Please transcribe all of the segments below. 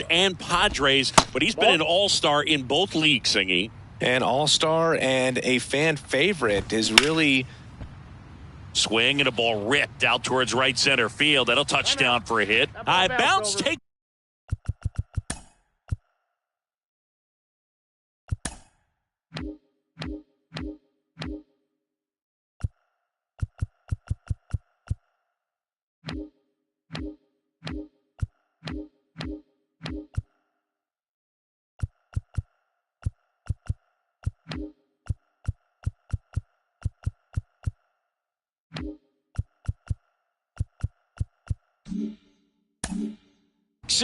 and Padres, but he's been an all-star in both leagues, Singy. An all-star and a fan favorite is really... Swing and a ball ripped out towards right center field. That'll touchdown for a hit. High bounce, take.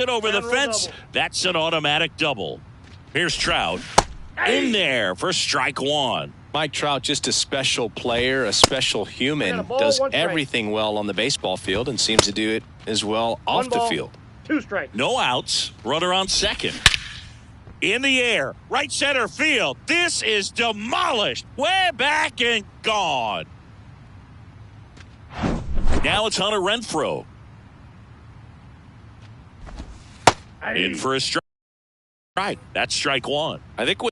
It over the fence. That's an automatic double. Here's Trout in there for strike one. Mike Trout, just a special player, a special human, does everything well on the baseball field and seems to do it as well off the field. 2 strikes. No outs. Runner on second. In the air. Right center field. This is demolished. Way back and gone. Now it's Hunter Renfroe. In for a strike. Right. That's strike one. I think we.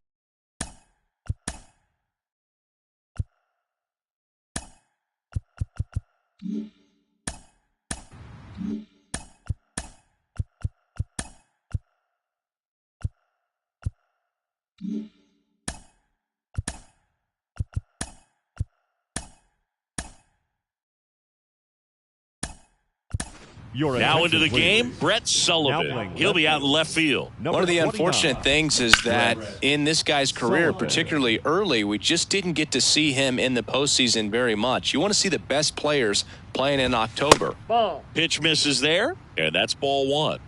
Now into the game, Brett Sullivan. He'll be out in left field. One of the unfortunate things is that in this guy's career, particularly early, we just didn't get to see him in the postseason very much. You want to see the best players playing in October. Ball. Pitch misses there, and that's ball one.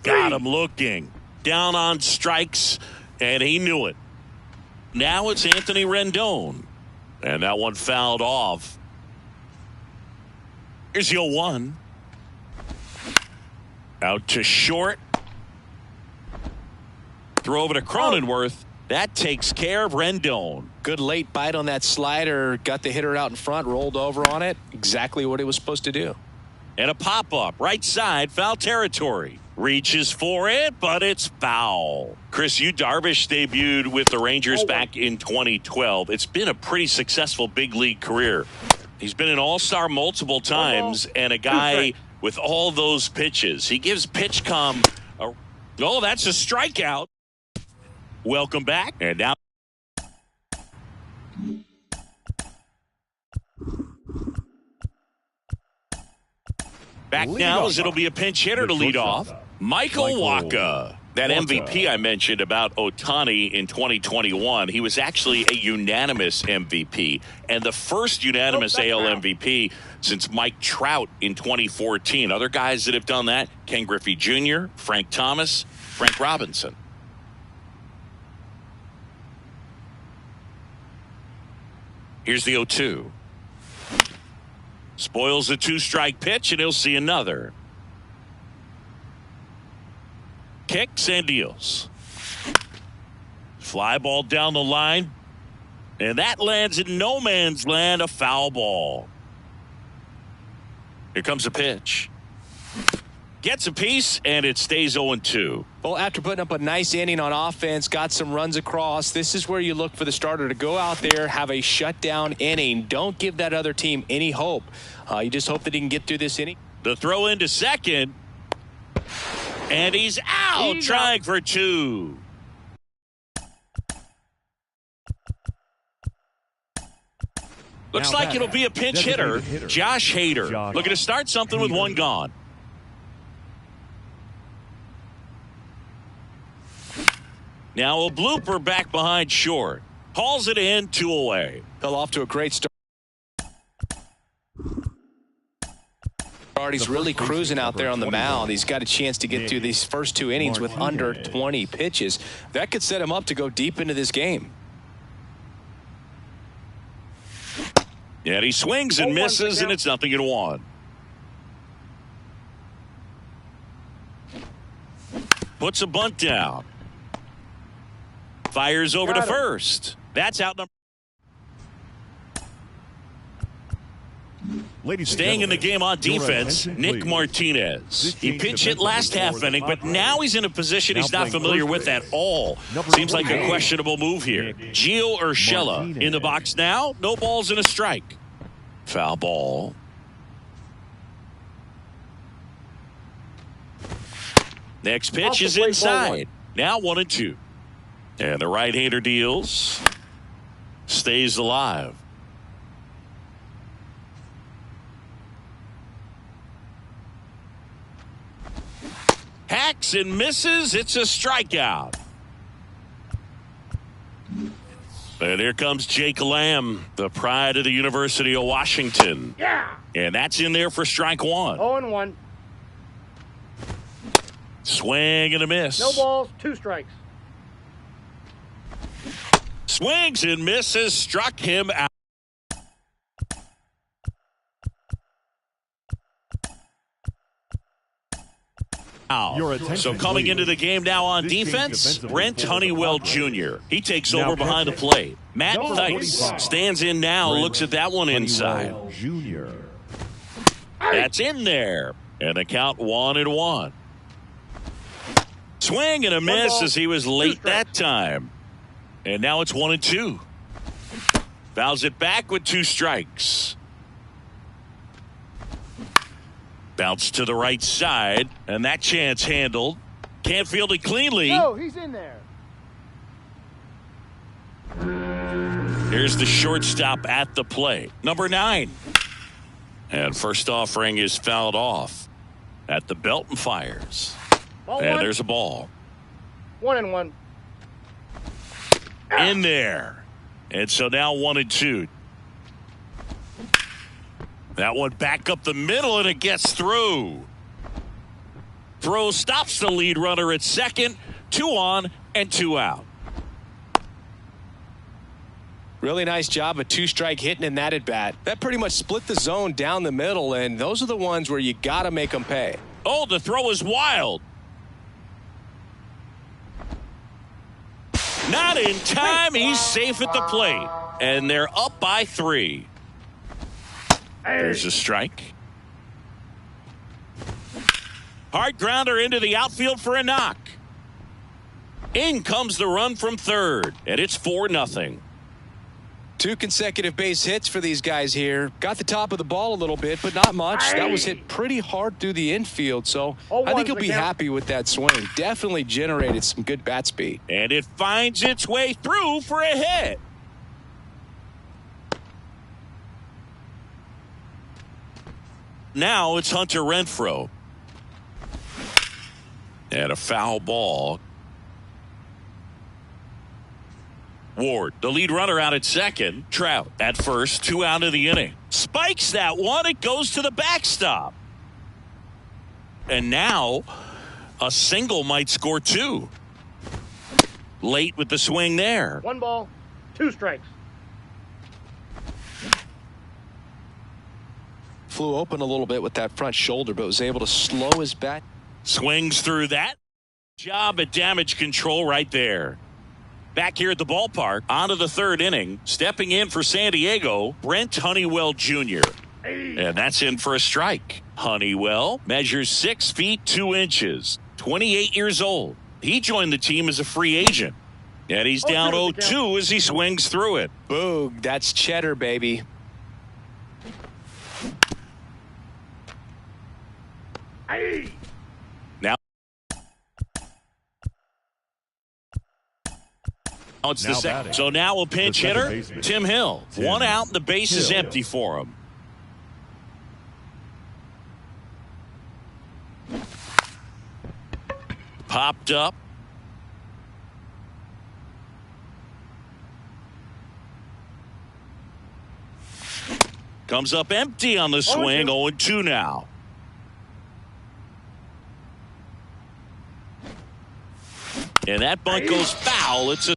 Got him looking. Down on strikes, and he knew it. Now it's Anthony Rendon, and that one fouled off. Here's the 0-1. Out to short. Throw over to Cronenworth. That takes care of Rendon. Good late bite on that slider. Got the hitter out in front, rolled over on it. Exactly what he was supposed to do. And a pop-up. Right side, foul territory. Reaches for it, but it's foul. Chris, Yu Darvish debuted with the Rangers back in 2012. It's been a pretty successful big league career. He's been an all-star multiple times and a guy with all those pitches. He gives PitchCom a... Oh, that's a strikeout. Welcome back. And now... Back now as it'll be a pinch hitter to lead off. Michael Wacha. That MVP I mentioned about Ohtani in 2021, he was actually a unanimous MVP and the first unanimous AL MVP since Mike Trout in 2014. Other guys that have done that, Ken Griffey Jr., Frank Thomas, Frank Robinson. Here's the 0-2. Spoils the 2-strike pitch, and he'll see another. Kicks and deals. Fly ball down the line. And that lands in no man's land, a foul ball. Here comes a pitch. Gets a piece, and it stays 0-2. Well, after putting up a nice inning on offense, got some runs across, this is where you look for the starter to go out there, have a shutdown inning. Don't give that other team any hope. You just hope that he can get through this inning. The throw into second. And he's out, trying for 2. Looks like it'll be a pinch hitter, Josh Hader. Looking to start something with 1 gone. Now a blooper back behind short. Hauls it in, 2 away. Fell off to a great start. He's really cruising out there on the mound. He's got a chance to get through these first 2 innings with under 20 pitches. That could set him up to go deep into this game. Yeah, he swings and misses, and it's 0-1. Puts a bunt down. Fires over to first. That's out number. Staying in the game on defense, Nick Martinez. He pinch hit last half inning, but now he's in a position he's not familiar with at all. Seems like a questionable move here. Gio Urshela in the box now. No balls and a strike. Foul ball. Next pitch is inside. Now 1-2. And the right-hander deals. Stays alive. Hacks and misses. It's a strikeout. And here comes Jake Lamb, the pride of the University of Washington. Yeah. And that's in there for strike one. 0-1. Swing and a miss. No balls, 2 strikes. Swings and misses. Struck him out. So coming into the game now on defense, Brent Honeywell Jr. He takes over behind the plate. Matt Theis stands in now, looks at that one inside. That's in there. And the count 1-1. Swing and a miss as he was late that time. And now it's 1-2. Fouls it back with 2 strikes. Bounce to the right side, and that chance handled. Can't field it cleanly. No, he's in there. Here's the shortstop at the plate, number 9. And first offering is fouled off at the belt and fires. And there's a ball. 1-1. In there. And so now 1-2. That one back up the middle, and it gets through. Throw stops the lead runner at second. 2 on and 2 out. Really nice job of 2-strike hitting in that at bat. That pretty much split the zone down the middle, and those are the ones where you got to make them pay. Oh, the throw is wild. Not in time. He's safe at the plate. And they're up by 3. There's a strike. Hard grounder into the outfield for a knock. In comes the run from third, and it's 4-0. 2 consecutive base hits for these guys here. Got the top of the ball a little bit, but not much. That was hit pretty hard through the infield, so I think he'll be happy with that swing. Definitely generated some good bat speed. And it finds its way through for a hit. Now it's Hunter Renfroe. And a foul ball. Ward, the lead runner, out at second. Trout at first, 2 out of the inning. Spikes that one. It goes to the backstop. And now a single might score 2. Late with the swing there. 1 ball, 2 strikes. Flew open a little bit with that front shoulder, but was able to slow his bat. Swings through that. Job at damage control right there. Back here at the ballpark, on to the 3rd inning. Stepping in for San Diego, Brent Honeywell Jr. And that's in for a strike. Honeywell measures 6 feet 2 inches, 28 years old. He joined the team as a free agent. And he's down 0-2 as he swings through it. Boog, that's cheddar, baby. Now it's the second. So now a pinch hitter, Tim Hill. 1 out, and the base is empty for him. Popped up. Comes up empty on the swing. 0-2 now. And that bunt goes foul. It's a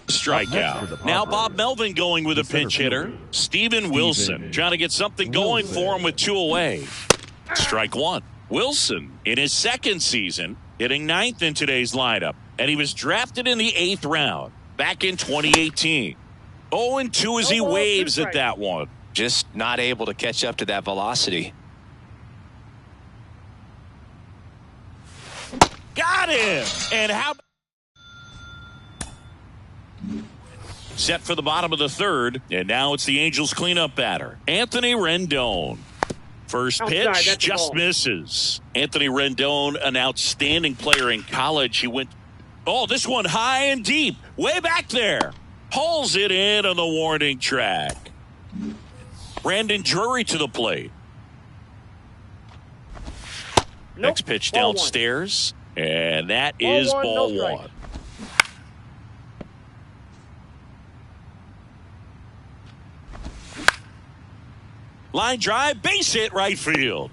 strikeout. Now Bob Melvin going with a pinch hitter. Steven Wilson trying to get something going for him with 2 away. Strike 1. Wilson in his 2nd season hitting 9th in today's lineup. And he was drafted in the 8th round back in 2018. 0-2 as No he ball, waves 2 at that one. Just not able to catch up to that velocity. Got him! And how... Set for the bottom of the third, and now it's the Angels cleanup batter, Anthony Rendon. First Outside, pitch that's the just ball. misses. Anthony Rendon, an outstanding player in college. He went, oh, this one high and deep, way back there. Pulls it in on the warning track. Brandon Drury to the plate. Nope. Next pitch Ball downstairs, and that Ball is one, ball no strikes. one. Line drive, base hit, right field.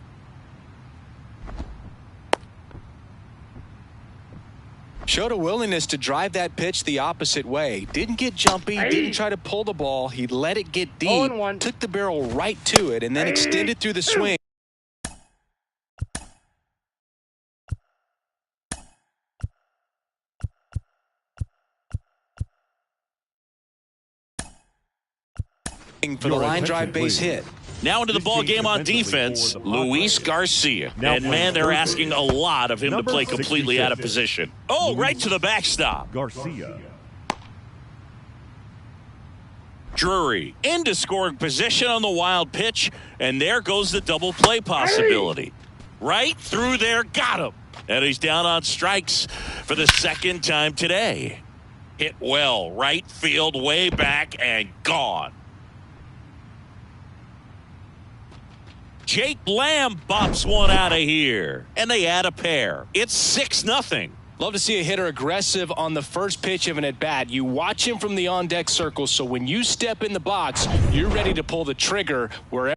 Showed a willingness to drive that pitch the opposite way. Didn't get jumpy, didn't try to pull the ball. He let it get deep, 0-1. took the barrel right to it, and then extended through the swing. For the line drive base hit. Now into the ball game on defense, Luis Garcia. And man, they're asking a lot of him to play completely out of position. Oh, right to the backstop. Garcia. Drury into scoring position on the wild pitch, and there goes the double play possibility. Right through there, got him. And he's down on strikes for the second time today. Hit well, right field, way back, and gone. Jake Lamb bops one out of here, and they add a pair. It's 6-0. Love to see a hitter aggressive on the first pitch of an at-bat. You watch him from the on-deck circle, so when you step in the box, you're ready to pull the trigger wherever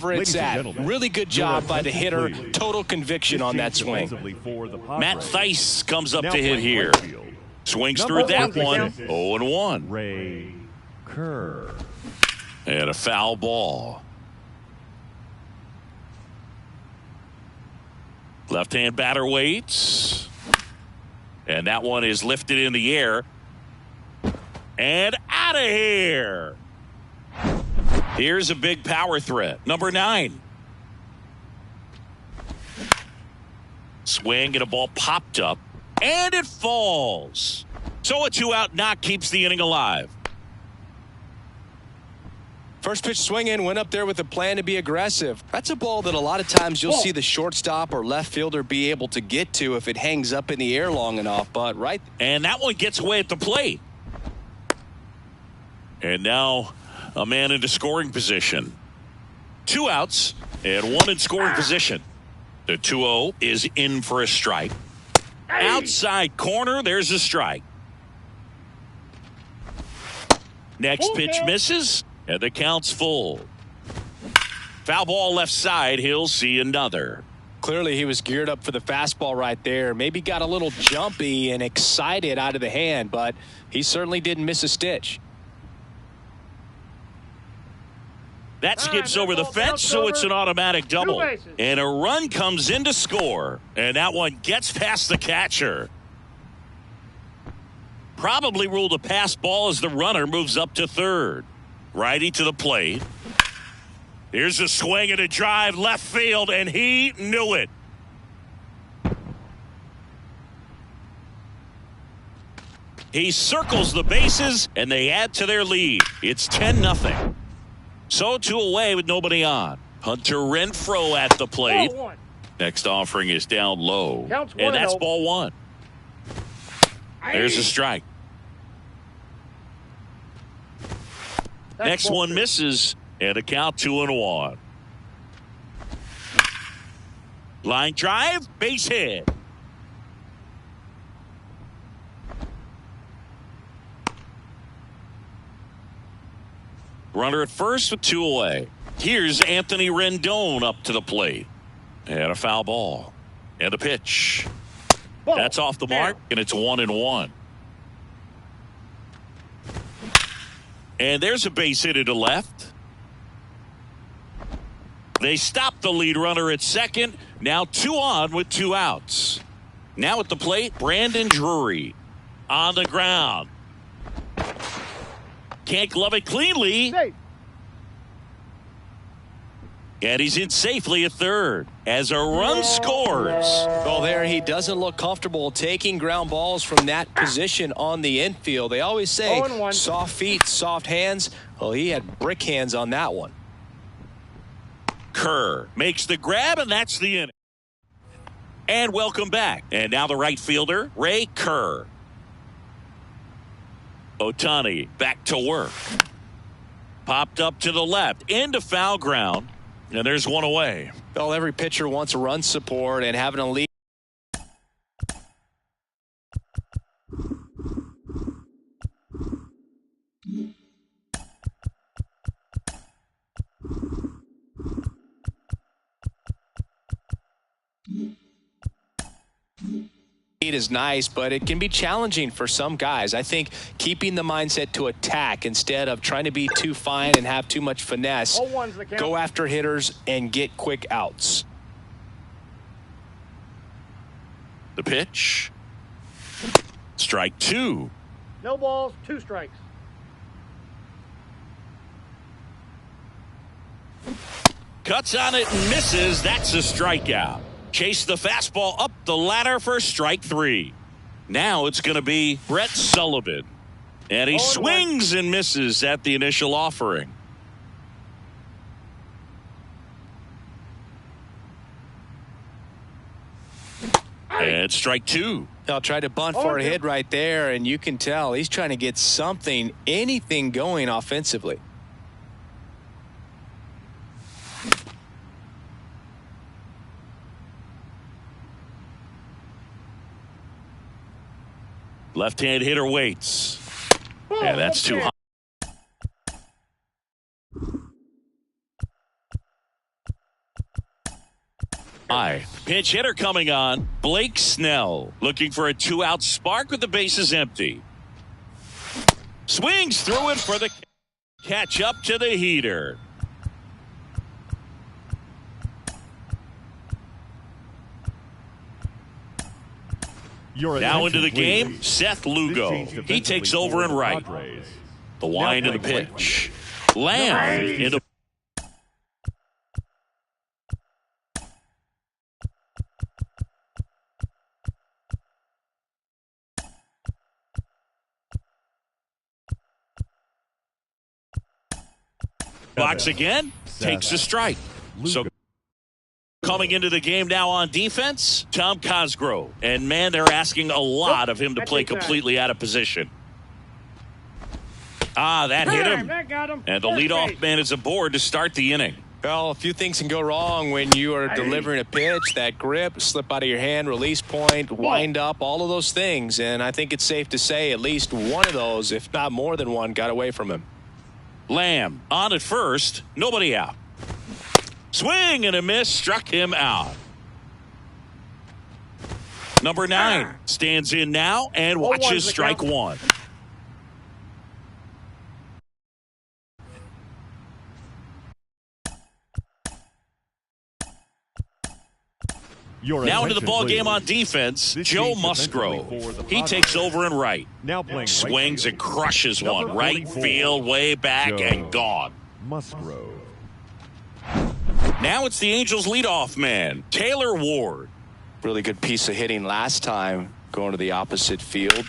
it's at. Really good job by the hitter. Total conviction on that swing. Matt Theis comes up to hit here. Swings through Number that one, one. 0-1. Ray Kerr. And a foul ball. Left-hand batter waits. And that one is lifted in the air. And out of here. Here's a big power threat. Number 9. Swing and a ball popped up. And it falls. So a 2-out knock keeps the inning alive. First pitch swinging, went up there with a plan to be aggressive. That's a ball that a lot of times you'll see the shortstop or left fielder be able to get to if it hangs up in the air long enough. But right. And that one gets away at the plate. And now a man into scoring position. 2 outs and 1 in scoring position. The 2-0 is in for a strike. Outside corner, there's a strike. Next pitch misses, and the count's full. Foul ball left side, he'll see another. Clearly he was geared up for the fastball right there. Maybe got a little jumpy and excited out of the hand, but he certainly didn't miss a stitch. That skips over the fence, so it's an automatic double. And a run comes in to score. And that one gets past the catcher. Probably ruled a pass ball as the runner moves up to third. Righty to the plate. Here's a swing and a drive left field, and he knew it. He circles the bases, and they add to their lead. It's 10-0. So 2 away with nobody on. Hunter Renfroe at the plate. Next offering is down low. And that's ball 1. There's a strike. Next one misses. And a count 2-1. Line drive, base hit. Runner at first with 2 away. Here's Anthony Rendon up to the plate. And a foul ball. And a pitch. That's off the mark, and it's 1-1. And there's a base hit to left. They stop the lead runner at second. Now 2 on with 2 outs. Now at the plate, Brandon Drury. On the ground. Can't glove it cleanly. Safe. And he's in safely at third as a run scores. Well, there he doesn't look comfortable taking ground balls from that position on the infield. They always say 0-1. soft feet, soft hands. Well, he had brick hands on that one. Kerr makes the grab, and that's the inning. And welcome back. And now the right fielder, Ray Kerr. Ohtani back to work. Popped up to the left, into foul ground. And there's one away. Well, every pitcher wants a run support, and having a lead. Is nice, but it can be challenging for some guys. I think keeping the mindset to attack instead of trying to be too fine and have too much finesse, 0-1's the count. go after hitters and get quick outs. The pitch. Strike 2. No balls, 2 strikes. Cuts on it and misses. That's a strikeout. Chase the fastball up the ladder for strike 3. Now it's going to be Brett Sullivan. And he 0-1. swings and misses at the initial offering. And strike 2. I'll try to bunt for a hit right there, and you can tell he's trying to get something, anything going offensively. Left-hand hitter waits. And that's too high. Pinch hitter coming on. Blake Snell looking for a 2-out spark with the bases empty. Swings through it for the catch up to the heater. Now into the game, Seth Lugo. He takes over in right. The wind of the pitch. Lamb into. Box again, takes a strike. So coming into the game now on defense, Tom Cosgrove. And, man, they're asking a lot of him to play completely out of position. That hit him. That got him. And the leadoff man is aboard to start the inning. Well, a few things can go wrong when you are delivering a pitch. That grip, slip out of your hand, release point, wind up, all of those things. And I think it's safe to say at least one of those, if not more than one, got away from him. Lamb on at first, nobody out. Swing and a miss, struck him out. Number 9 stands in now and watches strike 1. Now into the ball game on defense, Joe Musgrove. He takes over in right. Now playing Swings right and crushes one. Number Right 44, field, way back Joe and gone. Musgrove. Now it's the Angels leadoff man, Taylor Ward. Really good piece of hitting last time, going to the opposite field.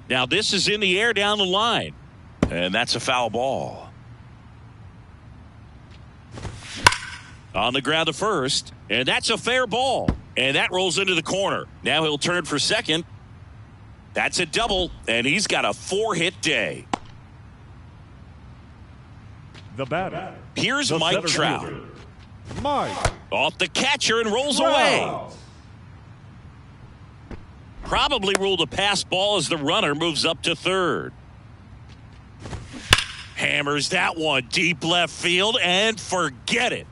Now this is in the air down the line. And that's a foul ball. On the ground to first. And that's a fair ball. And that rolls into the corner. Now he'll turn for second. That's a double. And he's got a 4-hit day. The batter. Here's the Mike center Trout. fielder, Mike Off the catcher and rolls Trout. away. Probably ruled a pass ball as the runner moves up to third. Hammers that one deep left field and forget it.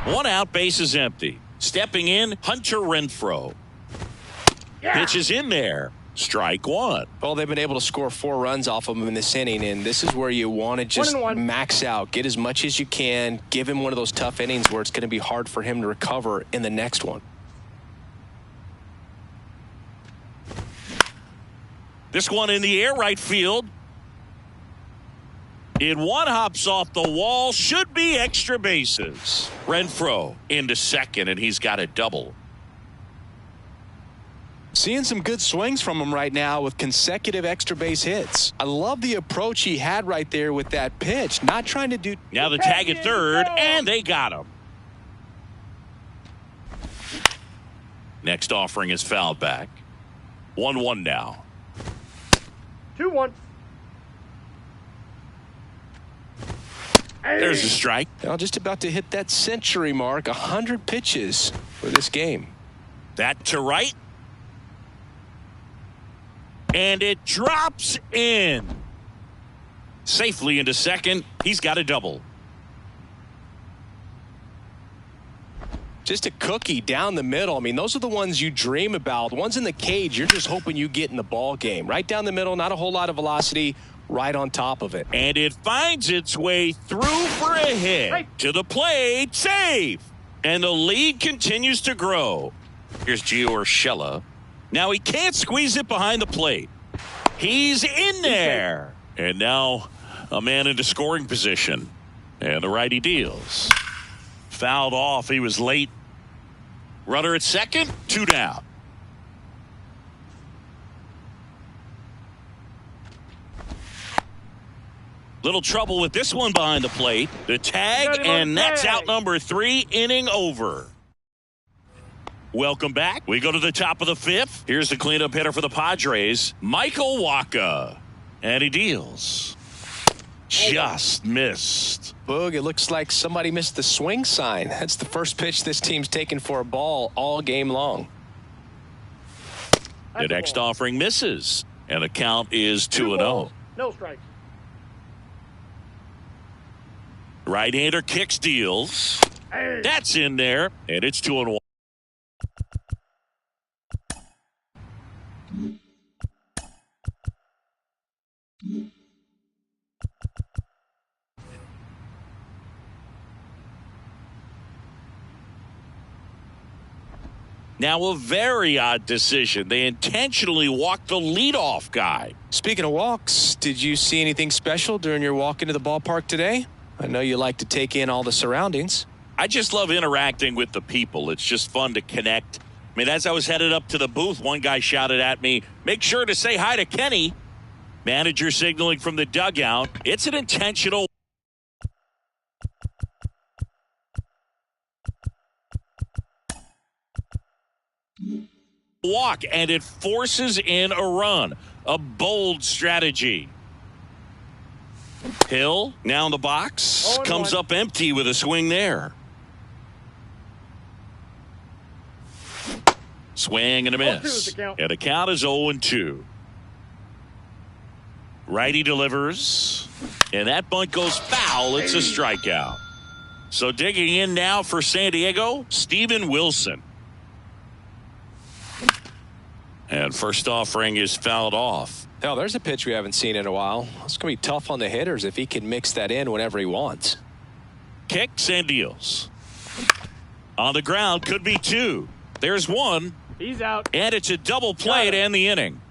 1 out, base is empty. Stepping in, Hunter Renfroe. Pitch is in there. Strike one. Well, they've been able to score 4 runs off of him in this inning, and this is where you want to just 1-1. max out, get as much as you can, give him one of those tough innings where it's going to be hard for him to recover in the next one. This one in the air, right field. In one, hops off the wall, should be extra bases. Renfroe into second, and he's got a double. Seeing some good swings from him right now with consecutive extra base hits. I love the approach he had right there with that pitch. Not trying to do... Now the tag at third, and they got him. Next offering is fouled back. 1-1 now. 2-1. There's a strike. Now just about to hit that century mark. 100 pitches for this game. That to right. And it drops in. Safely into second. He's got a double. Just a cookie down the middle. I mean, those are the ones you dream about. The ones in the cage, you're just hoping you get in the ball game. Right down the middle, not a whole lot of velocity, right on top of it. And it finds its way through for a hit. To the plate, save. And the lead continues to grow. Here's Gio Urshela. Now he can't squeeze it behind the plate. He's in there. And now a man into scoring position. And the righty deals. Fouled off. He was late. Runner at second. 2 down. Little trouble with this one behind the plate. The tag, and that's out number 3. Inning over. Welcome back. We go to the top of the 5th. Here's the cleanup hitter for the Padres, Michael Wacha. And he deals. Just missed. Boog, it looks like somebody missed the swing sign. That's the first pitch this team's taken for a ball all game long. The next offering misses. And the count is 2-0. No strikes. Right-hander kicks, deals. That's in there. And it's 2-1. Now a very odd decision. They intentionally walked the leadoff guy. Speaking of walks, did you see anything special during your walk into the ballpark today? I know you like to take in all the surroundings. I just love interacting with the people. It's just fun to connect. I mean, as I was headed up to the booth, one guy shouted at me, "Make sure to say hi to Kenny." Manager signaling from the dugout. It's an intentional walk, and it forces in a run. A bold strategy. Hill now in the box. Comes up empty with a swing there. Swing and a miss. And the count is 0-2. Righty delivers. And that bunt goes foul. It's a strikeout. So digging in now for San Diego, Steven Wilson. And first offering is fouled off. Now, there's a pitch we haven't seen in a while. It's going to be tough on the hitters if he can mix that in whenever he wants. Kicks and deals. On the ground, could be 2. There's 1. He's out. And it's a double play to end the inning.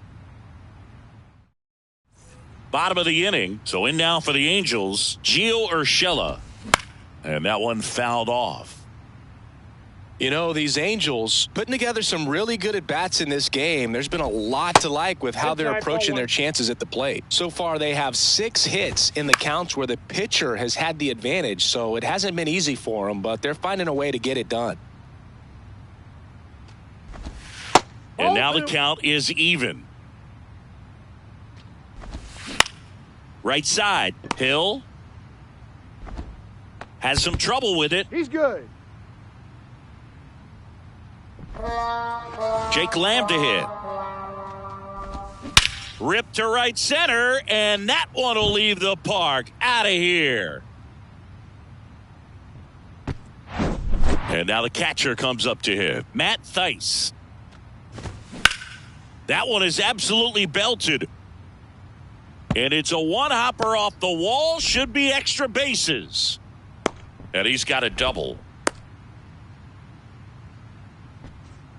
Bottom of the inning. So in now for the Angels, Gio Urshela. And that one fouled off. You know, these Angels putting together some really good at-bats in this game. There's been a lot to like with how they're approaching their chances at the plate. So far, they have 6 hits in the counts where the pitcher has had the advantage. So it hasn't been easy for them, but they're finding a way to get it done. And now the count is even. Right side. Hill has some trouble with it. He's good. Jake Lamb to hit. Ripped to right center, and that one will leave the park. Out of here. And now the catcher comes up to him. Matt Thaiss. That one is absolutely belted. And it's a one-hopper off the wall. Should be extra bases. And he's got a double.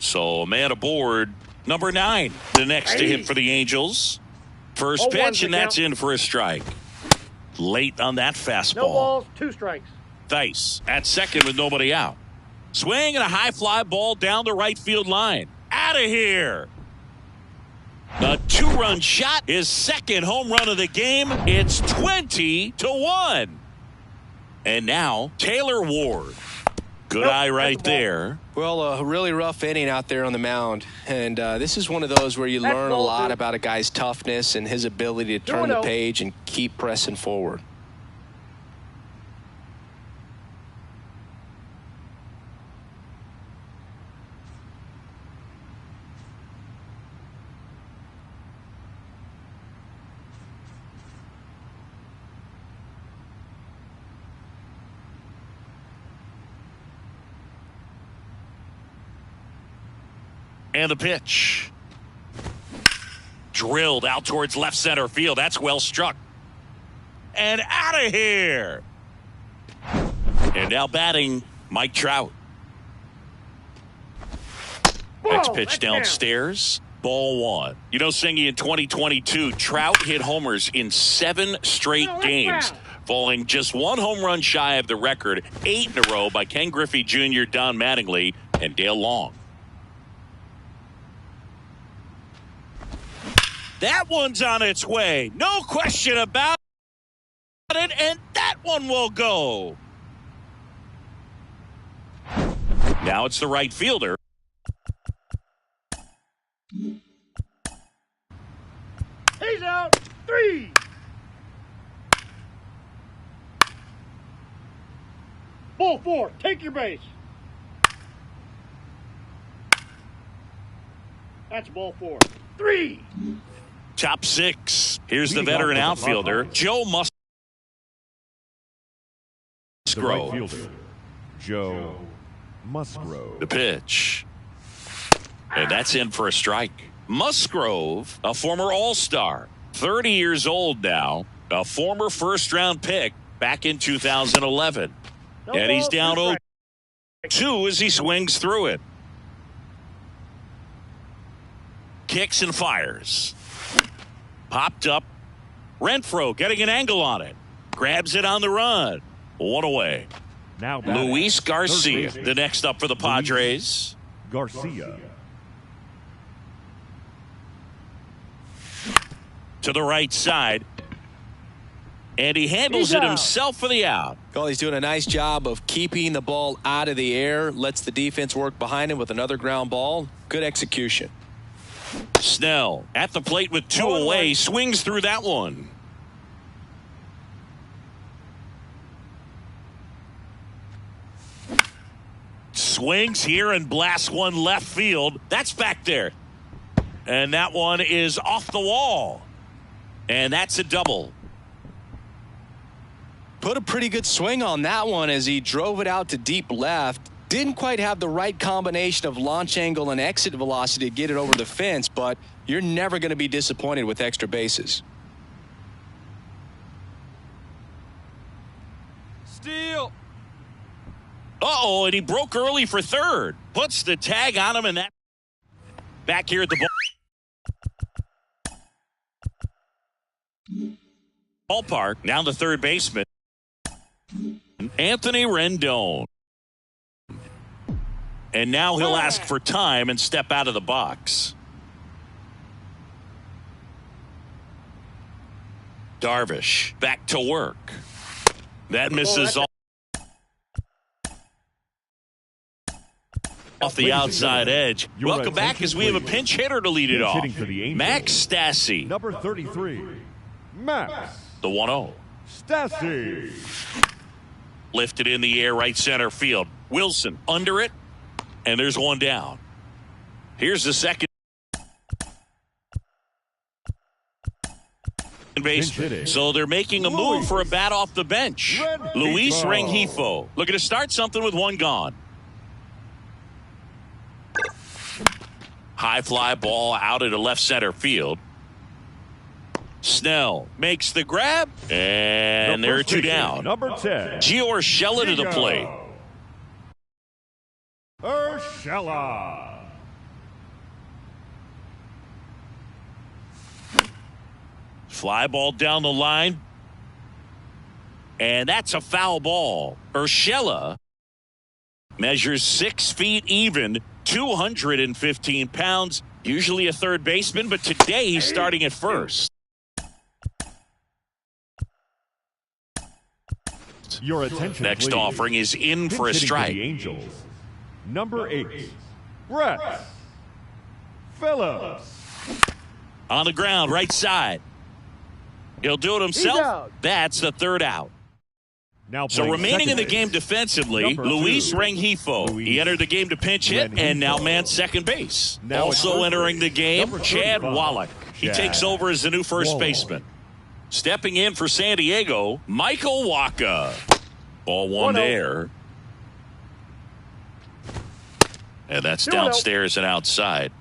So a man aboard. Number 9, the next to hit for the Angels. First pitch, and that's in for a strike. Late on that fastball. No balls, 2 strikes. Theis at second with nobody out. Swing and a high fly ball down the right field line. Out of here. A 2-run shot, his second home run of the game. It's 20-1. And now Taylor Ward. Good eye right there. Well, a really rough inning out there on the mound. And this is one of those where you learn a lot about a guy's toughness and his ability to turn the page and keep pressing forward. And the pitch. Drilled out towards left center field. That's well struck. And out of here. And now batting, Mike Trout. Next pitch downstairs. Ball 1. You know, Singy, in 2022, Trout hit homers in 7 straight games, falling just 1 home run shy of the record, 8 in a row by Ken Griffey Jr., Don Mattingly, and Dale Long. That one's on its way. No question about it. And that one will go. Now it's the right fielder. He's out. 3. Ball 4. Take your base. That's ball 4. 3. Top 6. Here's the veteran outfielder, Joe Musgrove. The right fielder, Joe Musgrove. The pitch. And that's in for a strike. Musgrove, a former All-Star, 30 years old now, a former first-round pick back in 2011. And he's down 0-2 as he swings through it. Kicks and fires. Popped up. Renfroe getting an angle on it. Grabs it on the run. 1 away. Now Luis Garcia, the next up for the Padres. Garcia. To the right side. And he handles it himself for the out. Well, he's doing a nice job of keeping the ball out of the air. Lets the defense work behind him with another ground ball. Good execution. Snell at the plate with 2 away. Swings through that one. Swings here and blasts one left field. That's back there. And that one is off the wall. And that's a double. Put a pretty good swing on that one as he drove it out to deep left. Didn't quite have the right combination of launch angle and exit velocity to get it over the fence, but you're never going to be disappointed with extra bases. Steal. Uh-oh, and he broke early for third. Puts the tag on him, and that back here at the ballpark. Now the third baseman, Anthony Rendon. And now he'll ask for time and step out of the box. Darvish back to work. That misses off the outside edge. Welcome back as we have a pinch hitter to lead it off. Max Stassi. Number 33, Max. The 1-0. Stassi. Lifted in the air, right center field. Wilson under it. And there's one down. Here's the second baseman. So they're making a move for a bat off the bench. Luis Rengifo looking to start something with 1 gone. High fly ball out into left center field. Snell makes the grab, and there are two down. Number 10. Gio Urshela to the plate. Urshela. Fly ball down the line. And that's a foul ball. Urshela measures 6 feet even, 215 pounds, usually a third baseman, but today he's starting at first. Your attention, Next please. offering is in for a Pitching for strike. the Angels. Number 8. Brett Phillips. On the ground, right side. He'll do it himself. That's the third out. Now So remaining in the game defensively, Number Luis 2. Rengifo. Luis He entered the game to pinch hit and now Rengifo. man second base. Now at Also first entering the base, game, number Chad 35. Wallach. He Chad takes over as the new first Wallach. baseman. Stepping in for San Diego, Michael Wacha. Ball one 1-0. there. And that's 2-0. downstairs and outside.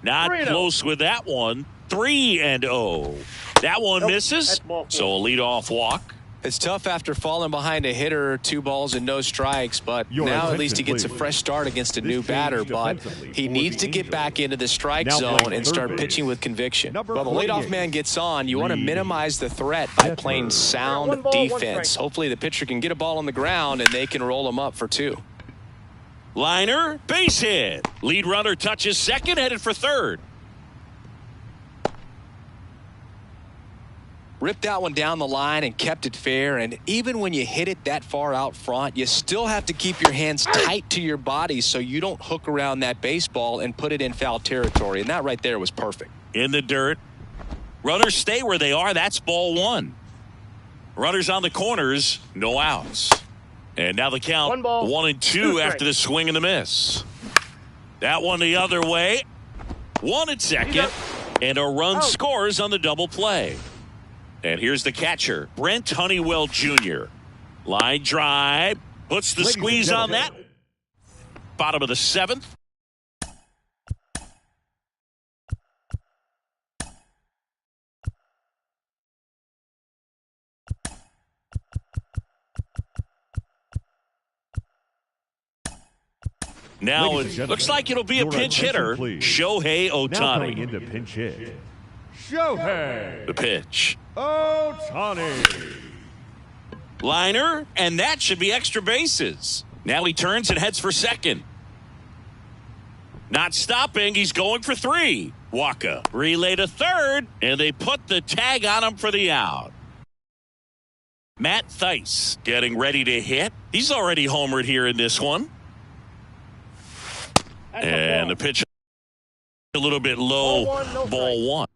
Not 3-0. close with that one. 3-0. That one Nope, misses. that's ball 4. So a leadoff walk. It's tough after falling behind a hitter, 2 balls and no strikes, but Your now at attention, least he gets a please. fresh start against a This new change batter, but defensively he for needs the to get Angels. back into the strike Now zone playing and third start base, pitching with conviction. number While the leadoff 28, man gets on, you want to Reed minimize the threat by Detmer. playing sound 1 ball, 1 defense. strike. Hopefully the pitcher can get a ball on the ground and they can roll him up for 2. Liner, base hit. Lead runner touches second, headed for third. Ripped that one down the line and kept it fair, and even when you hit it that far out front, you still have to keep your hands tight to your body so you don't hook around that baseball and put it in foul territory, and that right there was perfect. In the dirt. Runners stay where they are. That's ball 1. Runners on the corners, no outs. And now the count 1 ball, 1 and 2 2 after the swing and the miss. That one the other way. 1 at second. And a run Out. scores on the double play. And here's the catcher, Brent Honeywell Jr. Line drive. Puts the Ladies and squeeze on that. gentlemen, Bottom of the 7th. Now Ladies and it looks gentlemen, like it'll be a your pinch attention, hitter, please. Shohei Now coming Ohtani. into pinch hit. Shohei The pitch. Ohtani. Liner, and that should be extra bases. Now he turns and heads for second. Not stopping, he's going for 3. Wacha relay to third, and they put the tag on him for the out. Matt Thaiss getting ready to hit. He's already homered here in this one. That's a And ball. the pitch a little bit low. Ball 1, no Ball strike. 1.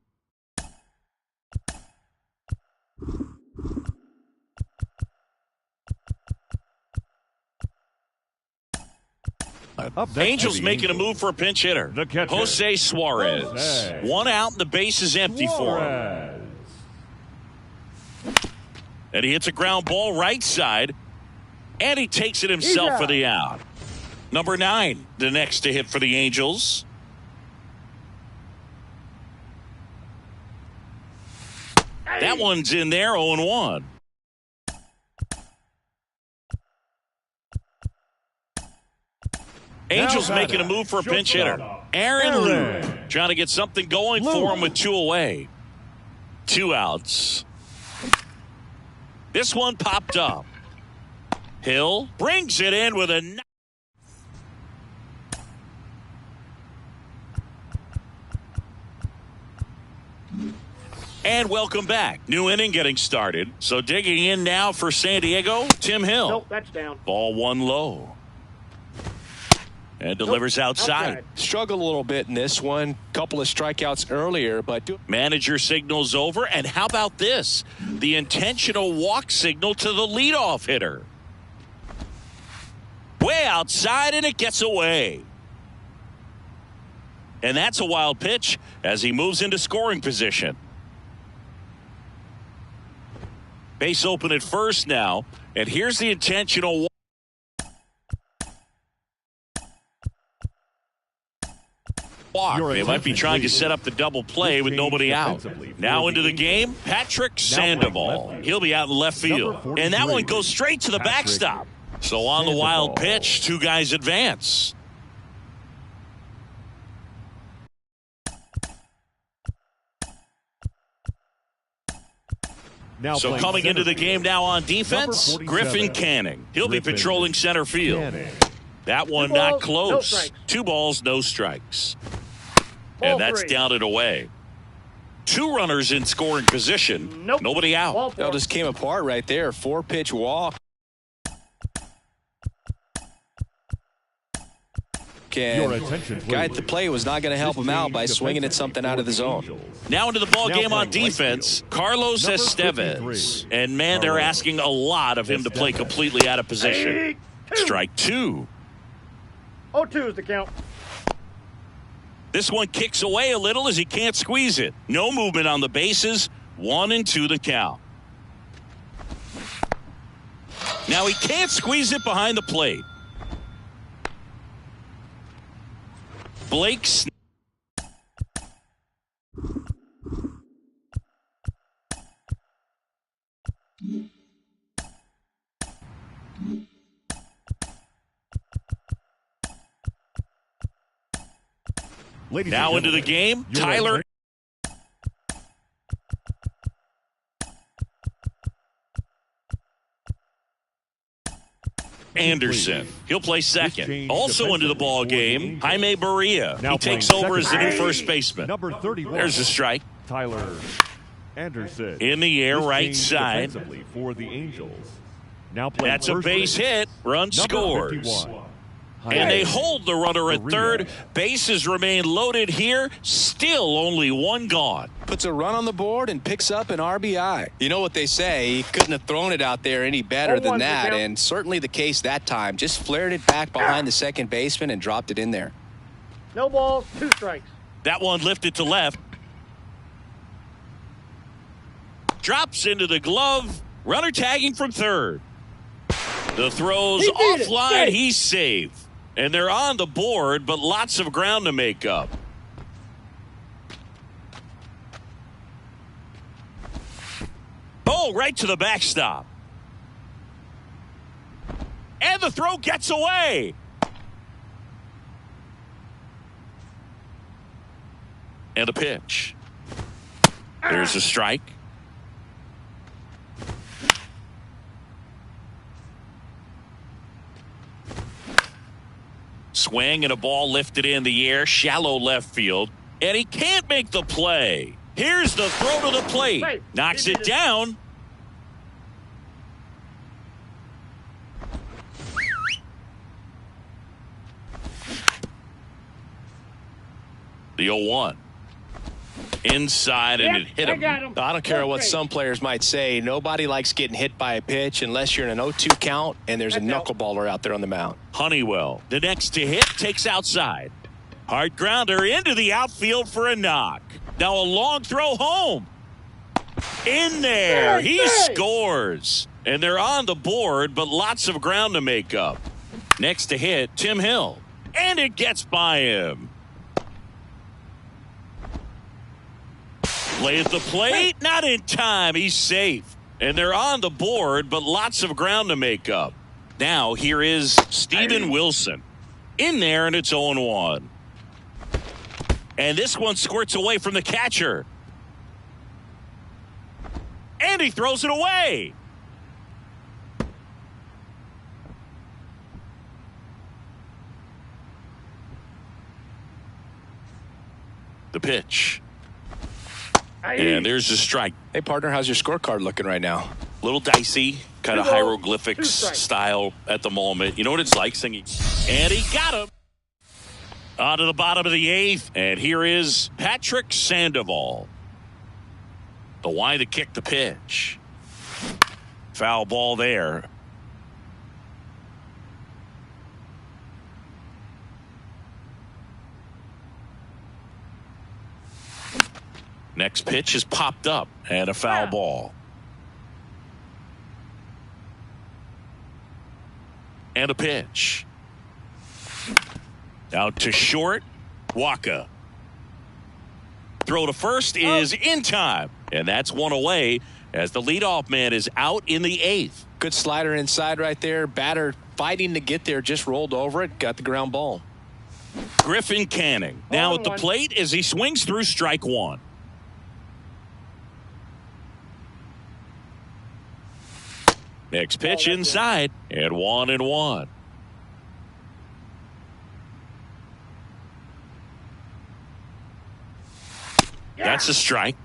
Up next Angels for the making a Angels. move for a pinch hitter. The catcher, Jose Suarez. Jose 1 out and the base is empty for him. Suarez. And he hits a ground ball right side. And he takes it himself He's for out. the out. Number 9, the next to hit for the Angels. That one's in there, 0-1. Angels batting, making a move for a pinch shortstop, hitter. Aaron Aaron Lou trying to get something going Lou. for him with 2 away. 2 outs. This one popped up. Hill brings it in with a. And welcome back. New inning getting started. So digging in now for San Diego, Tim Hill. Nope, that's down. Ball 1 low. And delivers outside. Struggled a little bit in this one. Couple of strikeouts earlier, but Manager signals over. And how about this? The intentional walk signal to the leadoff hitter. Way outside, and it gets away. And that's a wild pitch as he moves into scoring position. Base open at first now. And here's the intentional walk. walk. They might be trying to set up the double play with nobody out. Now into the game, Patrick Sandoval. He'll be out in left field. And that one goes straight to the backstop. So on the wild pitch, two guys advance. So coming into the game now on defense, Griffin Canning. He'll be patrolling center field. That one not close. 2 balls, no strikes. And that's down and away. 2 runners in scoring position. Nobody out. That just came apart right there. 4-pitch walk. Guy at the plate was not going to help him out by swinging at something out of the zone. Now into the ball game on defense, Carlos Estevez. And man, they're asking a lot of him to play completely out of position. Strike 2. 0-2 is the count. This one kicks away a little as he can't squeeze it. No movement on the bases. 1-2 the count. Now he can't squeeze it behind the plate. Blake now into the game, Tyler Anderson. He'll play second. Also into the ball game, Jaime Barria. He takes over as the new first baseman. Number 31. There's a strike. Tyler Anderson. In the air, right side. For the Angels. Now that's a base hit. Run scores. 51. And they hold the runner at third. Bases remain loaded here. Still only 1 gone. Puts a run on the board and picks up an RBI. You know what they say, he couldn't have thrown it out there any better than that, and certainly the case that time. Just flared it back behind the second baseman and dropped it in there. No balls, 2 strikes. That one lifted to left. Drops into the glove. Runner tagging from third. The throw's offline. He's safe. And they're on the board, but lots of ground to make up. Oh, right to the backstop. And the throw gets away. And a pitch. There's a strike. Swing and a ball lifted in the air, shallow left field, and he can't make the play. Here's the throw to the plate. Knocks it down. The 0-1. Inside, and it hit him. I don't care what some players might say. Nobody likes getting hit by a pitch unless you're in an 0-2 count and there's a knuckleballer out there on the mound. Honeywell, the next to hit, takes outside. Hard grounder into the outfield for a knock. Now a long throw home. In there. He scores. And they're on the board, but lots of ground to make up. Next to hit, Tim Hill. And it gets by him. Play at the plate, not in time. He's safe. And they're on the board, but lots of ground to make up. Now here is Steven Wilson. In there, and it's 0-1. And this one squirts away from the catcher. And he throws it away. The pitch. And there's the strike. Hey, partner, how's your scorecard looking right now? Little dicey, kind of hieroglyphics style at the moment. You know what it's like singing. And he got him. On to the bottom of the 8th. And here is Patrick Sandoval. The wide to kick the pitch. Foul ball there. Next pitch is popped up and a foul ball. And a pitch. Out to short. Waka. Throw to first is in time. And that's one away as the leadoff man is out in the 8th. Good slider inside right there. Batter fighting to get there, just rolled over it, got the ground ball. Griffin Canning now at the plate as he swings through strike one. Next pitch inside and 1-1. That's a strike.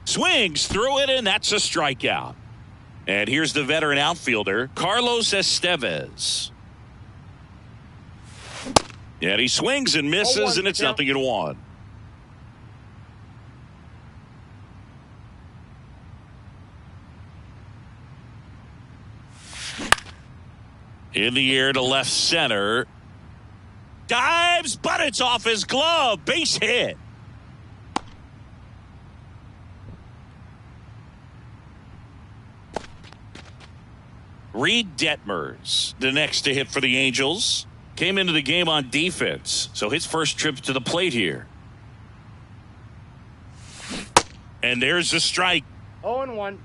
Swings through it, and that's a strikeout. And here's the veteran outfielder, Carlos Estevez. And he swings and misses, and it's 0-1. In the air to left center. Dives, but it's off his glove. Base hit. Reed Detmers, the next to hit for the Angels, came into the game on defense, so his first trip to the plate here. And there's the strike. 0-1.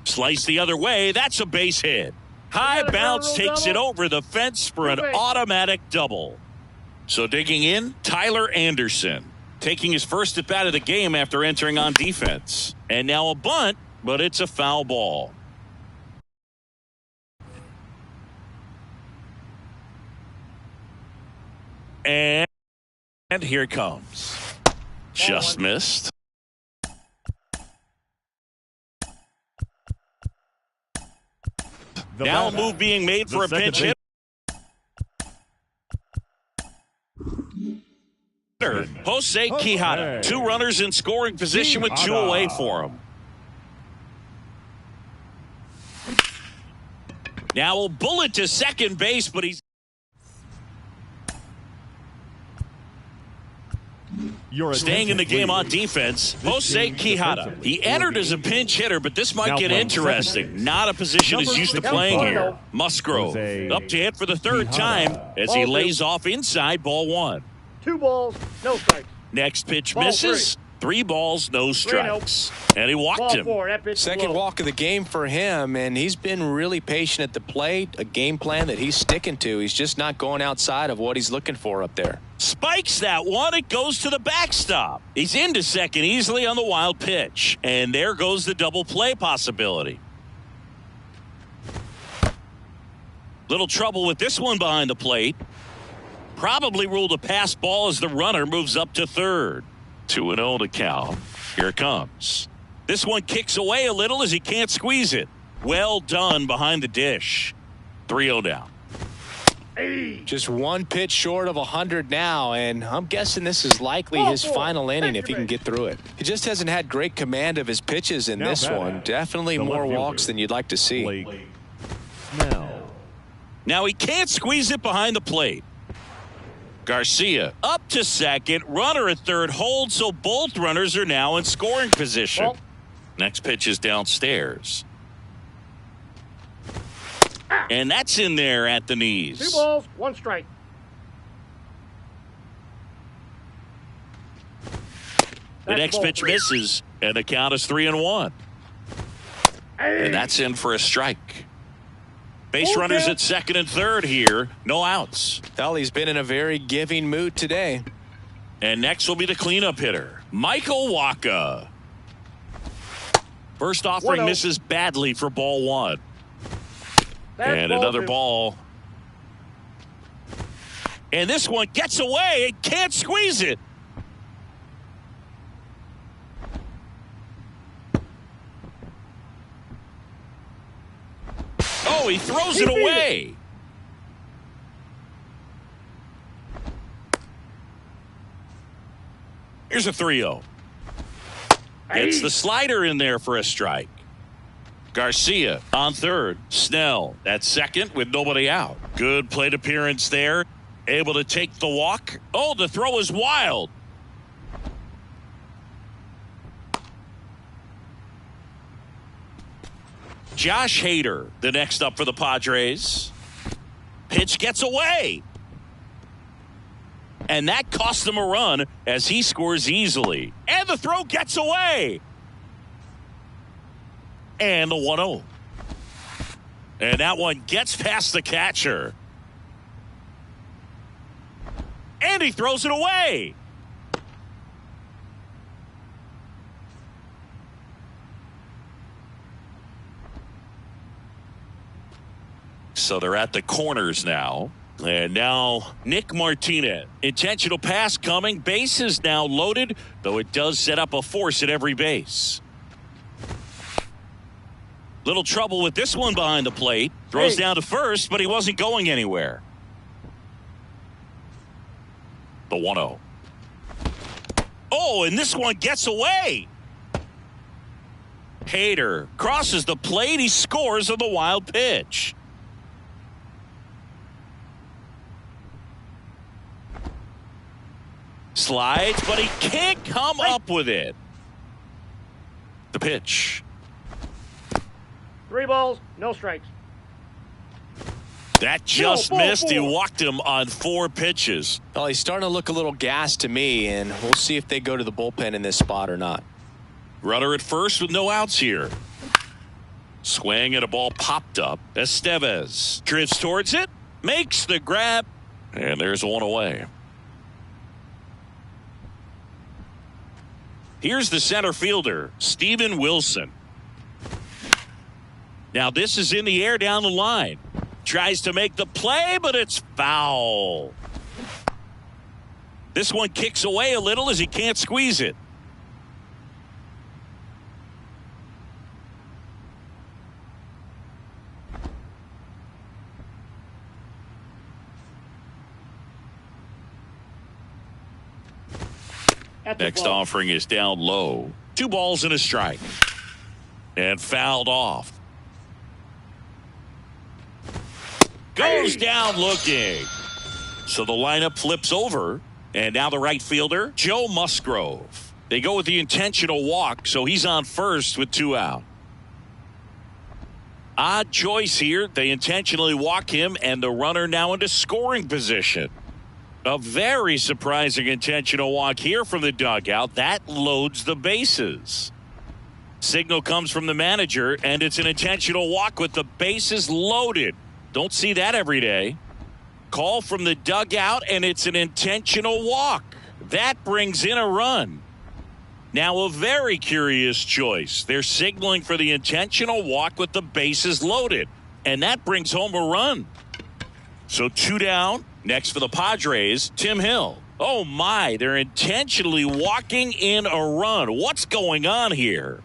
Slice the other way. That's a base hit. High bounce takes it over the fence for an automatic double. So digging in, Tyler Anderson, taking his first at bat of the game after entering on defense. And now a bunt, but it's a foul ball. And here it comes. Just missed. Now a move being made for a pinch hit. Jose Quijada, 2 runners in scoring position with 2 away for him. Now a bullet to second base, but he's staying in the game on defense. Jose Quijada. He entered as a pinch hitter, but this might get interesting. Not a position he's used to playing here. Musgrove up to hit for the 3rd time as he lays off inside, ball 1. 2 balls, no strikes. Next pitch misses. 3 balls, no strikes. And he walked him. Second walk of the game for him, and he's been really patient at the plate. A game plan that he's sticking to. He's just not going outside of what he's looking for up there. Spikes that one. It goes to the backstop. He's into second easily on the wild pitch. And there goes the double play possibility. Little trouble with this one behind the plate. Probably ruled a pass ball as the runner moves up to third. 2-0 to count. Here it comes. This one kicks away a little as he can't squeeze it. Well done behind the dish. 3-0 down. Just 1 pitch short of 100 now, and I'm guessing this is likely his final inning if he can get through it. He just hasn't had great command of his pitches in this one. Definitely more walks than you'd like to see. Now he can't squeeze it behind the plate. Garcia up to second, runner at third holds, so both runners are now in scoring position. Next pitch is downstairs. And that's in there at the knees. 2 balls, 1 strike. The next pitch misses, and the count is 3-1. And that's in for a strike. Base runners at second and third here. No outs. Well, he's been in a very giving mood today. And next will be the cleanup hitter, Michael Wacha. First offering misses badly for ball 1. And another ball. And this one gets away. It can't squeeze it. Oh, he throws it away. Here's a 3-0. It's the slider in there for a strike. Garcia on third. Snell at second with nobody out. Good plate appearance there. Able to take the walk. Oh, the throw is wild. Josh Hader, the next up for the Padres. Pitch gets away. And that cost him a run as he scores easily. And the throw gets away. And the 1-0. And that one gets past the catcher. And he throws it away. So they're at the corners now. And now Nick Martinez. Intentional pass coming. Base is now loaded, though it does set up a force at every base. Little trouble with this one behind the plate. Throws down to first, but he wasn't going anywhere. The 1-0. Oh, and this one gets away. Hader crosses the plate. He scores on the wild pitch. Slides, but he can't come up with it. The pitch. 3 balls, no strikes. That just missed. He walked him on 4 pitches. Well, he's starting to look a little gassed to me, and we'll see if they go to the bullpen in this spot or not. Runner at first with no outs here. Swing and a ball popped up. Estevez drifts towards it, makes the grab, and there's one away. Here's the center fielder, Steven Wilson. Now this is in the air down the line. Tries to make the play, but it's foul. This one kicks away a little as he can't squeeze it. Next offering is down low. 2 balls and a strike. And fouled off. Goes down looking. So the lineup flips over. And now the right fielder, Joe Musgrove. They go with the intentional walk, so he's on first with 2 out. Odd choice here. They intentionally walk him, and the runner now into scoring position. A very surprising intentional walk here from the dugout. That loads the bases. Signal comes from the manager, and it's an intentional walk with the bases loaded. Don't see that every day. Call from the dugout, and it's an intentional walk. That brings in a run. Now a very curious choice. They're signaling for the intentional walk with the bases loaded, and that brings home a run. So 2 down. Next for the Padres, Tim Hill. Oh my, they're intentionally walking in a run. What's going on here?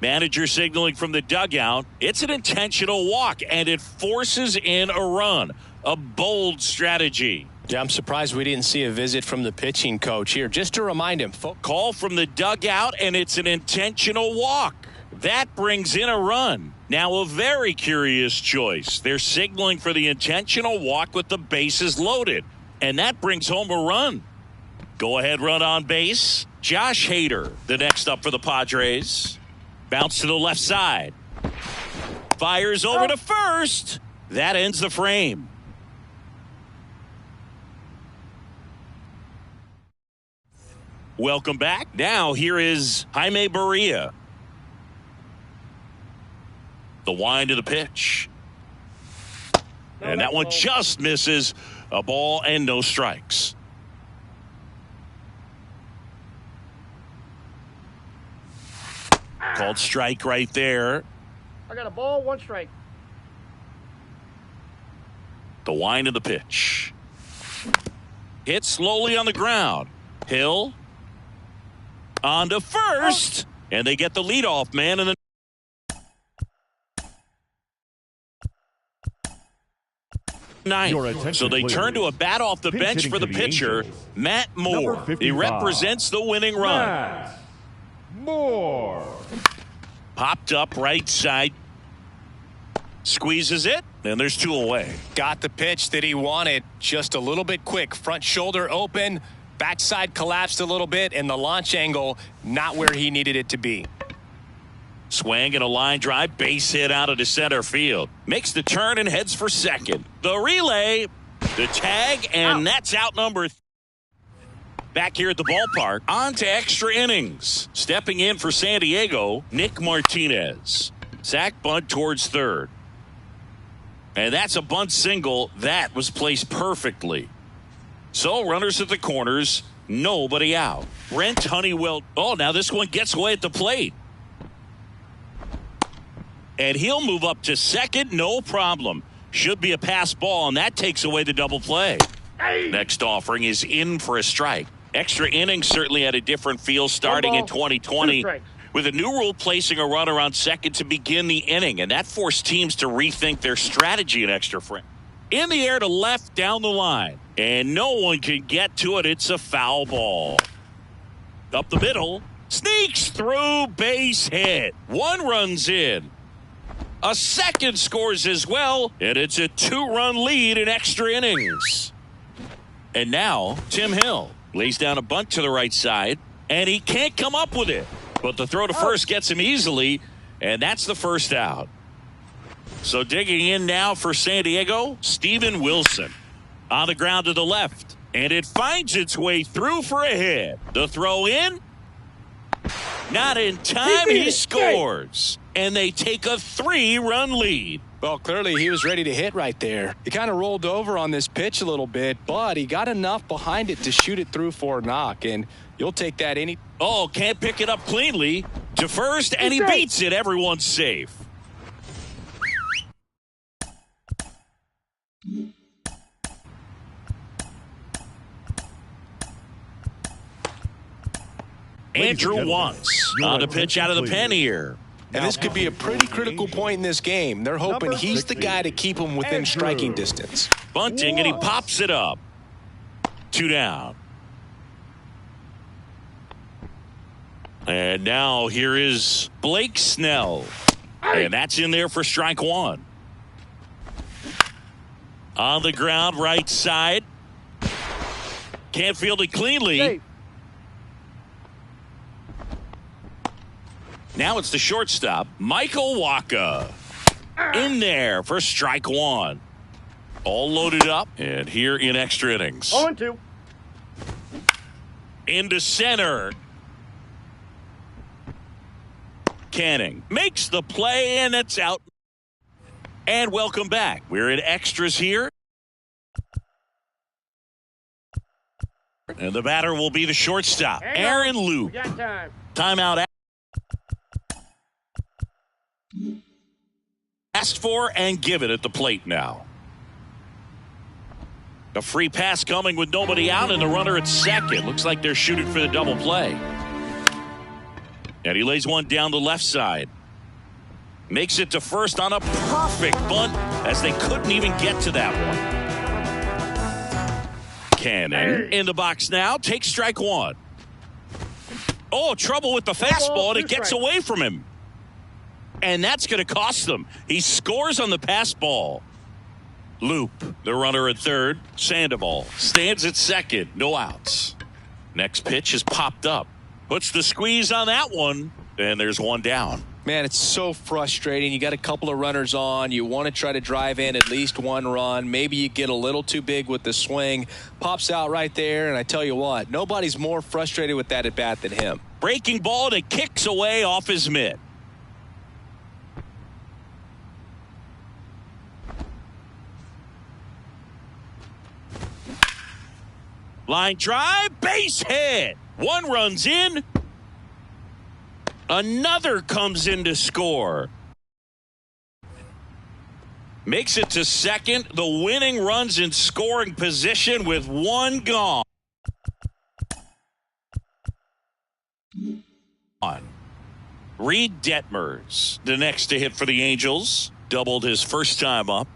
Manager signaling from the dugout. It's an intentional walk, and it forces in a run. A bold strategy. Yeah, I'm surprised we didn't see a visit from the pitching coach here. Just to remind him. Call from the dugout, and it's an intentional walk. That brings in a run. Now a very curious choice. They're signaling for the intentional walk with the bases loaded. And that brings home a run. Go ahead run on base. Josh Hader, the next up for the Padres. Bounce to the left side. Fires over to first. That ends the frame. Welcome back. Now here is Jaime Barria. The wind of the pitch. And that one just misses. A ball and no strikes. Called strike right there. I got a ball, 1 strike. The wind of the pitch. Hit slowly on the ground. Hill on to first. And they get the leadoff man in the ninth. So they turn to a bat off the bench for the pitcher, Matt Moore. He represents the winning run. Matt Moore. Popped up right side. Squeezes it, and there's 2 away. Got the pitch that he wanted. Just a little bit quick. Front shoulder open. Backside collapsed a little bit, and the launch angle not where he needed it to be. Swing and a line drive, base hit out into center field. Makes the turn and heads for second. The relay, the tag, and that's out number 3. Back here at the ballpark, on to extra innings. Stepping in for San Diego, Nick Martinez. Sack bunt towards third. And that's a bunt single. That was placed perfectly. So runners at the corners, nobody out. Brent Honeywell. Oh, now this one gets away at the plate. And he'll move up to second, no problem. Should be a pass ball, and that takes away the double play. Next offering is in for a strike. Extra innings certainly had a different feel starting in 2020 with a new rule placing a runner on second to begin the inning, and that forced teams to rethink their strategy in extra frame. In the air to left down the line, and no one can get to it. It's a foul ball. Up the middle, sneaks through, base hit. One runs in. A second scores as well, and it's a 2-run lead in extra innings. And now, Tim Hill lays down a bunt to the right side, and he can't come up with it. But the throw to first gets him easily, and that's the first out. So digging in now for San Diego, Steven Wilson. On the ground to the left, and it finds its way through for a hit. The throw in, not in time, he scores. And they take a 3-run lead. Well, clearly he was ready to hit right there. He kind of rolled over on this pitch a little bit, but he got enough behind it to shoot it through for a knock, and you'll take that any. Oh, can't pick it up cleanly. To first, and he beats it. Everyone's safe. Andrew Wantz on the pitch out of the pen here. And this could be a pretty critical point in this game. They're hoping he's the guy to keep him within striking distance. Bunting, and he pops it up. 2 down. And now here is Blake Snell. And that's in there for strike 1. On the ground, right side. Can't field it cleanly. Now it's the shortstop, Michael Wacha. In there for strike 1. All loaded up, and here in extra innings. 0-2. Into center. Canning makes the play, and it's out. And welcome back. We're in extras here. And the batter will be the shortstop, Aaron Loup. Timeout. Asked for and given at the plate now. A free pass coming with nobody out and the runner at second. Looks like they're shooting for the double play. And he lays one down the left side. Makes it to first on a perfect bunt as they couldn't even get to that one. Canning in the box now. Takes strike 1. Oh, trouble with the fastball, and it gets away from him. And that's going to cost them. He scores on the pass ball. Loup, the runner at third. Sandoval stands at second. No outs. Next pitch is popped up. Puts the squeeze on that one. And there's one down. Man, it's so frustrating. You got a couple of runners on. You want to try to drive in at least one run. Maybe you get a little too big with the swing. Pops out right there. And I tell you what, nobody's more frustrated with that at bat than him. Breaking ball, and it kicks away off his mitt. Line drive, base hit. One runs in. Another comes in to score. Makes it to second. The winning runs in scoring position with one gone. Reed Detmers, the next to hit for the Angels. Doubled his first time up.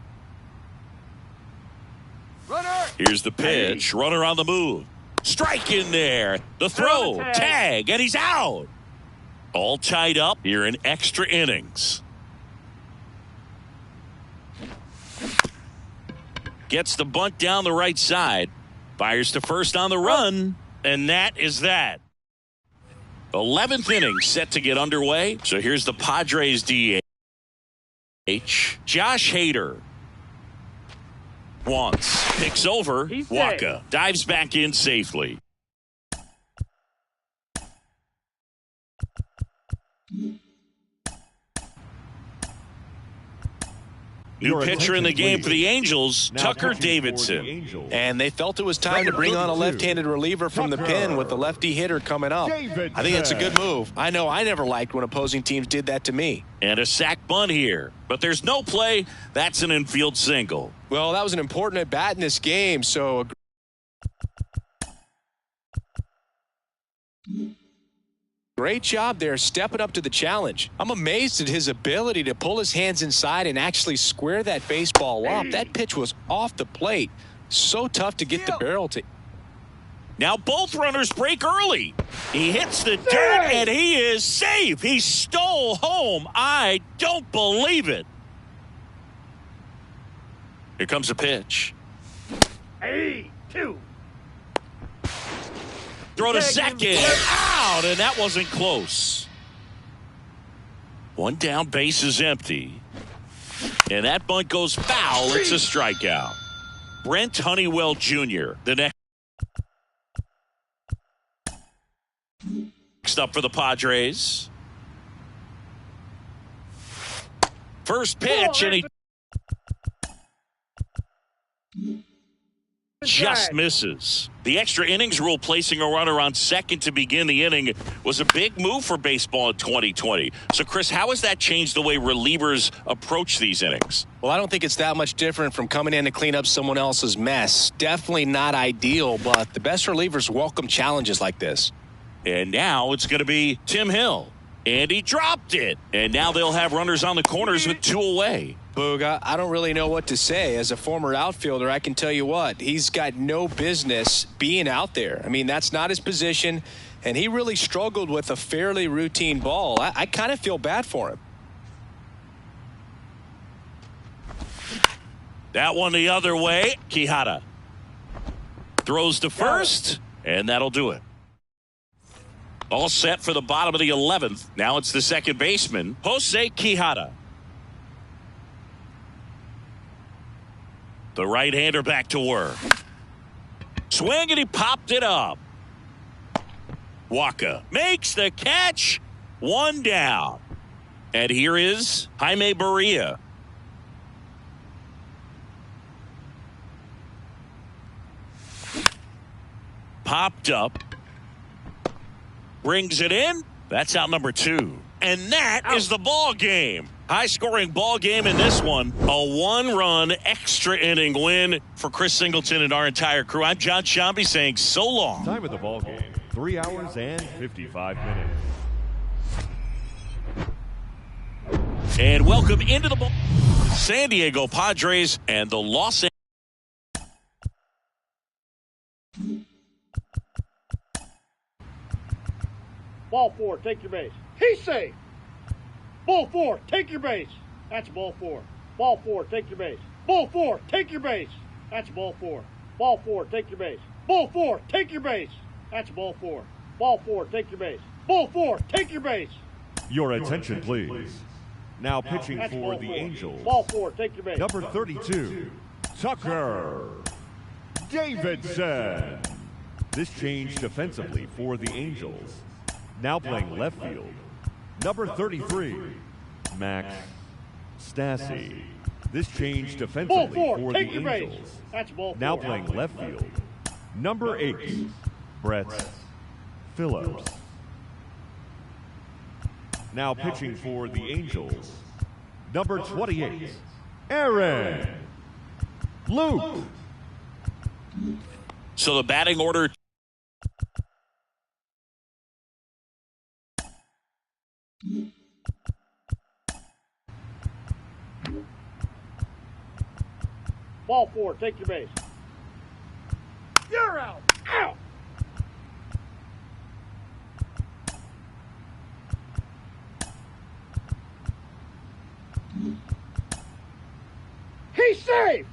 Here's the pitch. Runner on the move. Strike in there. The throw. Tag. And he's out. All tied up here in extra innings. Gets the bunt down the right side. Fires to first on the run. And that is that. 11th inning set to get underway. So here's the Padres DH. Josh Hader. Once. Picks over. Waka. Dives back in safely. New pitcher in the game for the Angels, Tucker Davidson. And they felt it was time to bring on a left-handed reliever from the pen with the lefty hitter coming up. I think that's a good move. I know I never liked when opposing teams did that to me. And a sac bunt here. But there's no play. That's an infield single. Well, that was an important at-bat in this game, so... Great job there stepping up to the challenge. I'm amazed at his ability to pull his hands inside and actually square that baseball up. That pitch was off the plate. So tough to get the barrel to. Now both runners break early. He hits the dirt and he is safe. He stole home. I don't believe it. Here comes a pitch. 2. Throw to second. Out, and that wasn't close. One down, base is empty. And that bunt goes foul. It's a strikeout. Brent Honeywell Jr. the next up for the Padres. First pitch, and he just misses. The extra innings rule placing a runner on second to begin the inning was a big move for baseball in 2020. So, Chris, how has that changed the way relievers approach these innings? Well, I don't think it's that much different from coming in to clean up someone else's mess. Definitely not ideal, but the best relievers welcome challenges like this. And now it's going to be Tim Hill. And he dropped it. And now they'll have runners on the corners with 2 away. Boog, I don't really know what to say. As a former outfielder, I can tell you what, he's got no business being out there. I mean, that's not his position, and he really struggled with a fairly routine ball. I kind of feel bad for him. That one the other way. Quijada throws to first, and that'll do it. All set for the bottom of the 11th. Now it's the second baseman, Jose Quijada. The right-hander back to work. Swing, and he popped it up. Waka makes the catch. 1 down. And here is Jaime Barria. Popped up. Brings it in. That's out number 2. And that is the ball game. High-scoring ball game in this one. A 1-run extra inning win for Chris Singleton and our entire crew. I'm John Shambi saying so long. Time of the ball game, 3 hours and 55 minutes. And welcome into the ball. San Diego Padres and the Los Angeles. Ball 4, take your base. He's safe. Ball 4, take your base. That's ball 4. Ball 4, take your base. Ball 4, take your base. That's ball 4. Ball 4, take your base. Ball 4, take your base. That's ball 4. Ball 4, take your base. Ball 4, take your base. Your attention, please. Now pitching That's for ball the 4. Angels. Ball 4, take your base. Number 32, Tucker Davidson. This change defensively for the Angels. Now playing left field. Number 33, Max Stassi. This change defensively Ball 4, for take the your base. Angels. That's ball 4. Now playing left field. Number 8, Brett Phillips. Now pitching for the Angels. Number 28, Aaron Luke. So the batting order. Ball 4, take your base. You're out. Out. He's safe.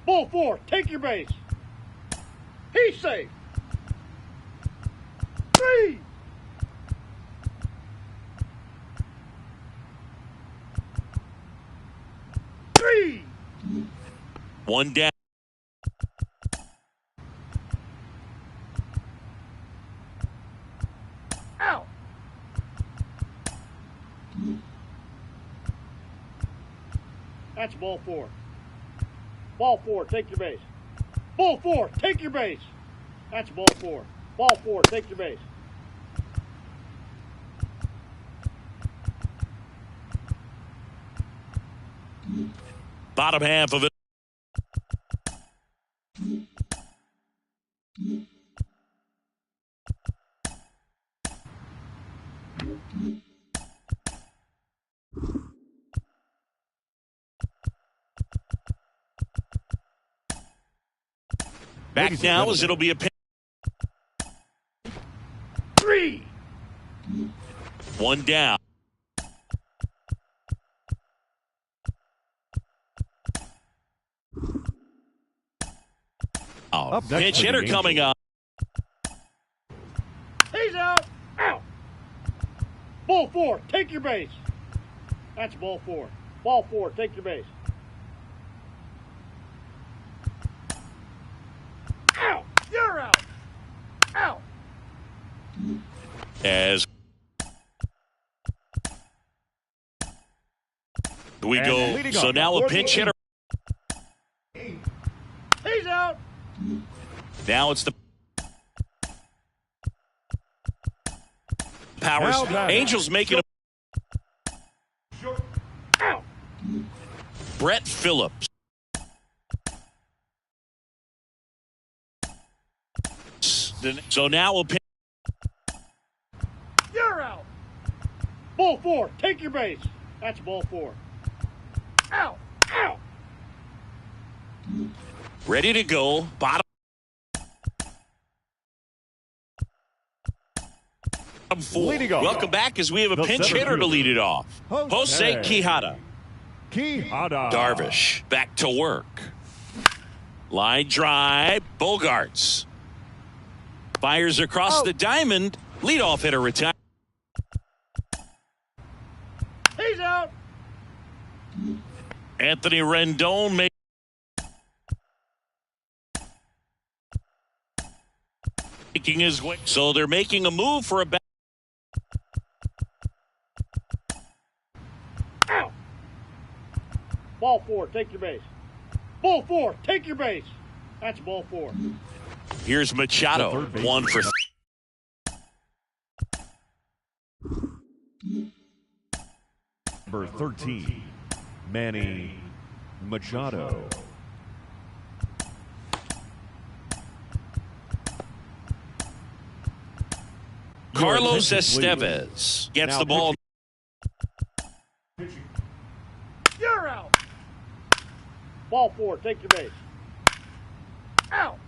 Ball 4, take your base. He's safe. One down. Out. That's ball 4. Ball 4, take your base. Ball 4, take your base. That's ball 4. Ball 4, take your base. Bottom half of it. Back now as it'll be a pitch. 3. One down. Up next Pinch for the hitter coming Angels. up. He's out. Out. Ball 4, take your base. That's ball 4. Ball 4, take your base. Out. You're out. Out. As we And go. leading So off now a for pinch the hitter. He's out. Now it's the Powers. Now batting. Angels making a Out. Brett Phillips. So now a pinch. You're out. Ball 4, take your base. That's ball 4. Out. Out. Ready to go. Bottom 4. Leading off. Welcome back as we have a The pinch center hitter to fielder. lead it off. Jose Quijada. Quijada. Darvish back to work. Line drive. Bogarts. Fires across the diamond. Leadoff hitter retire. He's out. Anthony Rendon making his way. So they're making a move for a back. Out. Ball 4, take your base. Ball 4, take your base. That's ball 4. Here's Machado. The third base. 1 for. Number 13, Manny Machado. Carlos Your attention, Estevez gets Now the ball. You're out. Ball 4, take your base. Out.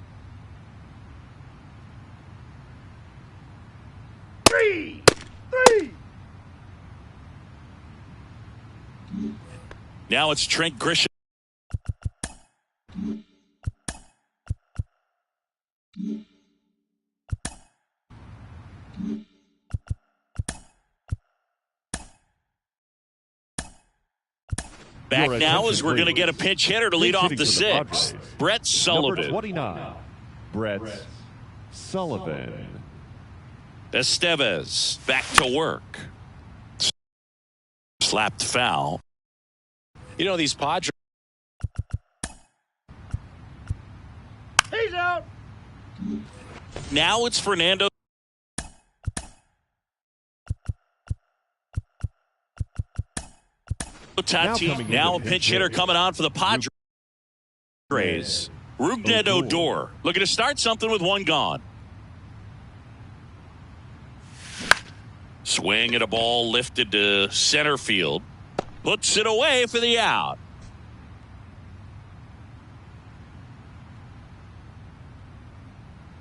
3. 3. Now it's Trent Grisham. Back Your now as attention, we're going to please. get a pinch hitter to lead Pinch off hitting the for the 6th. Padres. Brett Number Sullivan. 29, Brett Sullivan. Estevez back to work. Slapped foul. You know, these Padres. He's out. Now it's Fernando. Tatis. Now a pinch hitter coming on for the Padres. Rougned Odor looking to start something with one gone. Swing at a ball lifted to center field. Puts it away for the out.